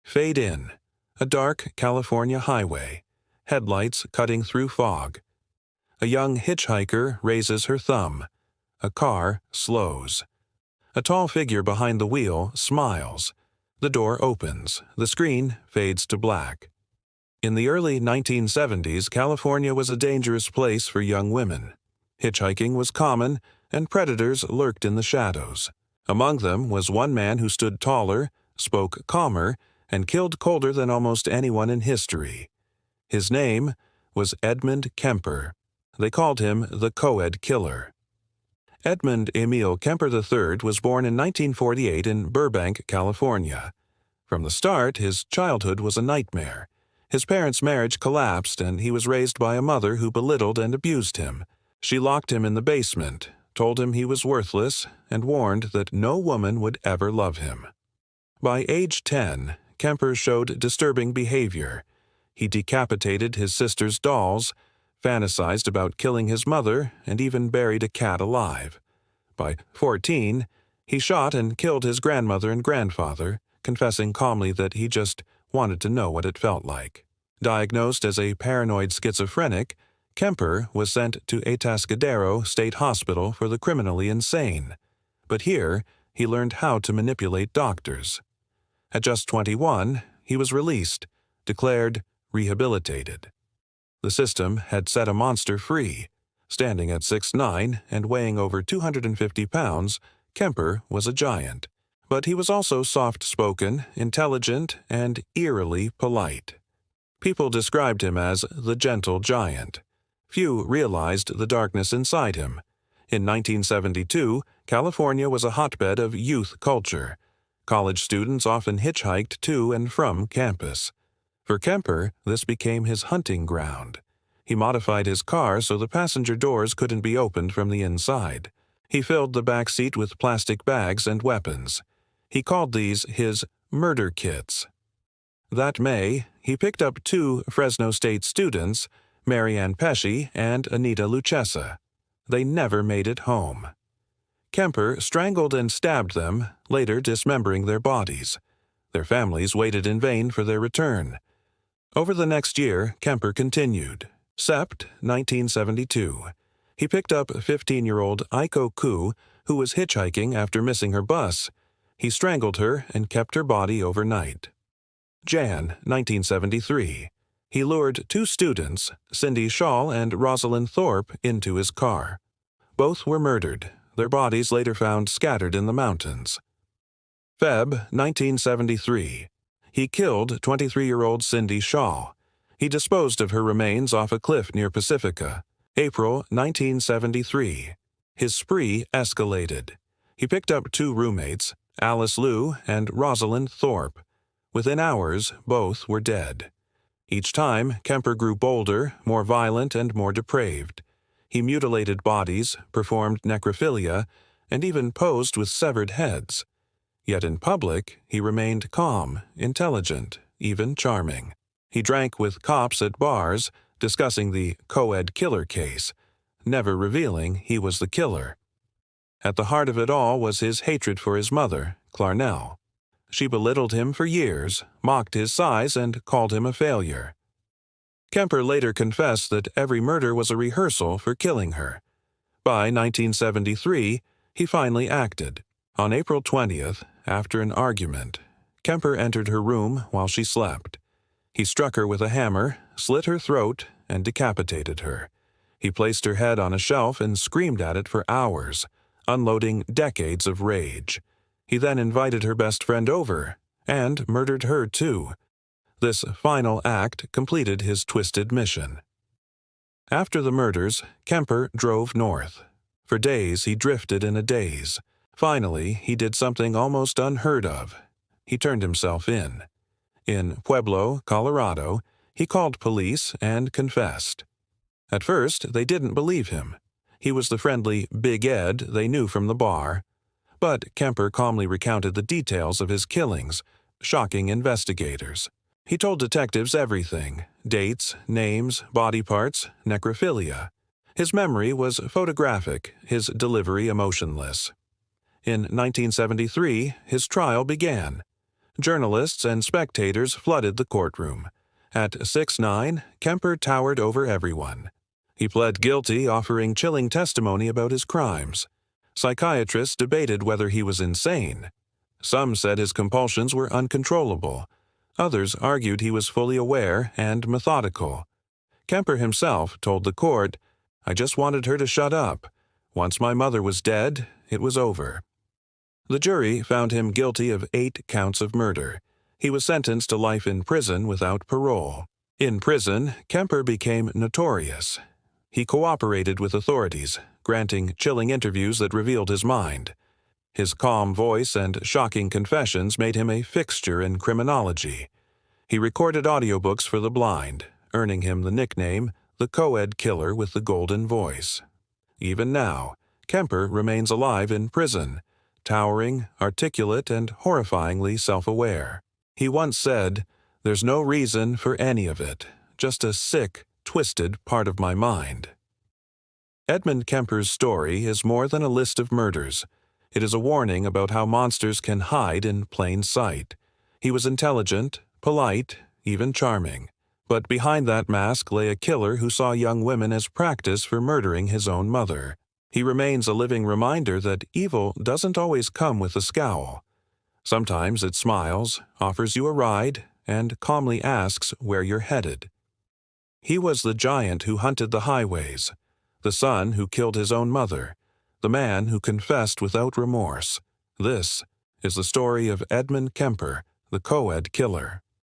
Fade in. A dark California highway. Headlights cutting through fog. A young hitchhiker raises her thumb. A car slows. A tall figure behind the wheel smiles. The door opens. The screen fades to black. In the early 1970s, California was a dangerous place for young women. Hitchhiking was common, and predators lurked in the shadows. Among them was one man who stood taller, spoke calmer, and killed colder than almost anyone in history. His name was Edmund Kemper. They called him the Coed Killer. Edmund Emil Kemper III was born in 1948 in Burbank, California. From the start, his childhood was a nightmare. His parents' marriage collapsed, and he was raised by a mother who belittled and abused him. She locked him in the basement, told him he was worthless, and warned that no woman would ever love him. By age 10, Kemper showed disturbing behavior. He decapitated his sister's dolls, fantasized about killing his mother, and even buried a cat alive. By 14, he shot and killed his grandmother and grandfather, confessing calmly that he just wanted to know what it felt like. Diagnosed as a paranoid schizophrenic, Kemper was sent to Atascadero State Hospital for the criminally insane. But here, he learned how to manipulate doctors. At just 21, he was released, declared rehabilitated. The system had set a monster free. Standing at 6'9" and weighing over 250 pounds, Kemper was a giant. But he was also soft-spoken, intelligent, and eerily polite. People described him as the gentle giant. Few realized the darkness inside him. In 1972, California was a hotbed of youth culture. College students often hitchhiked to and from campus. For Kemper, this became his hunting ground. He modified his car so the passenger doors couldn't be opened from the inside. He filled the back seat with plastic bags and weapons. He called these his murder kits. That May, he picked up 2 Fresno State students, Marianne Pesci and Anita Lucchesa. They never made it home. Kemper strangled and stabbed them, later dismembering their bodies. Their families waited in vain for their return. Over the next year, Kemper continued. Sept, 1972. He picked up 15-year-old Aiko Ku, who was hitchhiking after missing her bus. He strangled her and kept her body overnight. Jan, 1973. He lured 2 students, Cindy Shaw and Rosalind Thorpe, into his car. Both were murdered, their bodies later found scattered in the mountains. Feb, 1973. He killed 23-year-old Cindy Shaw. He disposed of her remains off a cliff near Pacifica. April 1973. His spree escalated. He picked up 2 roommates, Alice Liu and Rosalind Thorpe. Within hours, both were dead. Each time, Kemper grew bolder, more violent, and more depraved. He mutilated bodies, performed necrophilia, and even posed with severed heads. Yet in public, he remained calm, intelligent, even charming. He drank with cops at bars, discussing the Coed Killer case, never revealing he was the killer. At the heart of it all was his hatred for his mother, Clarnell. She belittled him for years, mocked his size, and called him a failure. Kemper later confessed that every murder was a rehearsal for killing her. By 1973, he finally acted. On April 20th, after an argument, Kemper entered her room while she slept. He struck her with a hammer, slit her throat, and decapitated her. He placed her head on a shelf and screamed at it for hours, unloading decades of rage. He then invited her best friend over, and murdered her too. This final act completed his twisted mission. After the murders, Kemper drove north. For days he drifted in a daze. Finally, he did something almost unheard of. He turned himself in. In Pueblo, Colorado, he called police and confessed. At first, they didn't believe him. He was the friendly Big Ed they knew from the bar. But Kemper calmly recounted the details of his killings, shocking investigators. He told detectives everything: dates, names, body parts, necrophilia. His memory was photographic, his delivery emotionless. In 1973, his trial began. Journalists and spectators flooded the courtroom. At 6'9", Kemper towered over everyone. He pled guilty, offering chilling testimony about his crimes. Psychiatrists debated whether he was insane. Some said his compulsions were uncontrollable. Others argued he was fully aware and methodical. Kemper himself told the court, "I just wanted her to shut up. Once my mother was dead, it was over." The jury found him guilty of 8 counts of murder. He was sentenced to life in prison without parole. In prison, Kemper became notorious. He cooperated with authorities, granting chilling interviews that revealed his mind. His calm voice and shocking confessions made him a fixture in criminology. He recorded audiobooks for the blind, earning him the nickname the Coed Killer with the Golden Voice. Even now, Kemper remains alive in prison, towering, articulate, and horrifyingly self-aware. He once said, "There's no reason for any of it, just a sick, twisted part of my mind." Edmund Kemper's story is more than a list of murders. It is a warning about how monsters can hide in plain sight. He was intelligent, polite, even charming. But behind that mask lay a killer who saw young women as practice for murdering his own mother. He remains a living reminder that evil doesn't always come with a scowl. Sometimes it smiles, offers you a ride, and calmly asks where you're headed. He was the giant who hunted the highways, the son who killed his own mother, the man who confessed without remorse. This is the story of Edmund Kemper, the Coed Killer.